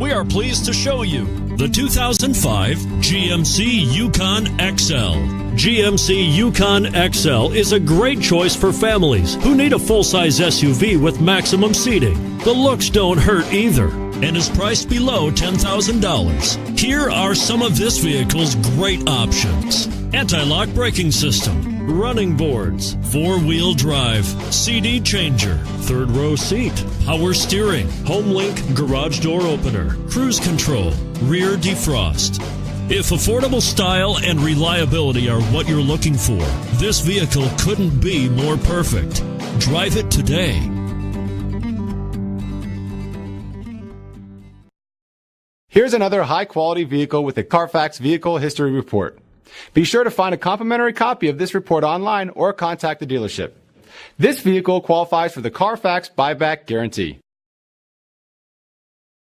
We are pleased to show you the 2005 GMC Yukon XL. GMC Yukon XL is a great choice for families who need a full-size SUV with maximum seating. The looks don't hurt either and is priced below $10,000. Here are some of this vehicle's great options: anti-lock braking system, running boards, four-wheel drive, CD changer, third row seat, power steering, HomeLink garage door opener, cruise control, rear defrost. If affordable style and reliability are what you're looking for, this vehicle couldn't be more perfect. Drive it today. Here's another high-quality vehicle with a CARFAX Vehicle History Report. Be sure to find a complimentary copy of this report online or contact the dealership. This vehicle qualifies for the CARFAX Buyback Guarantee.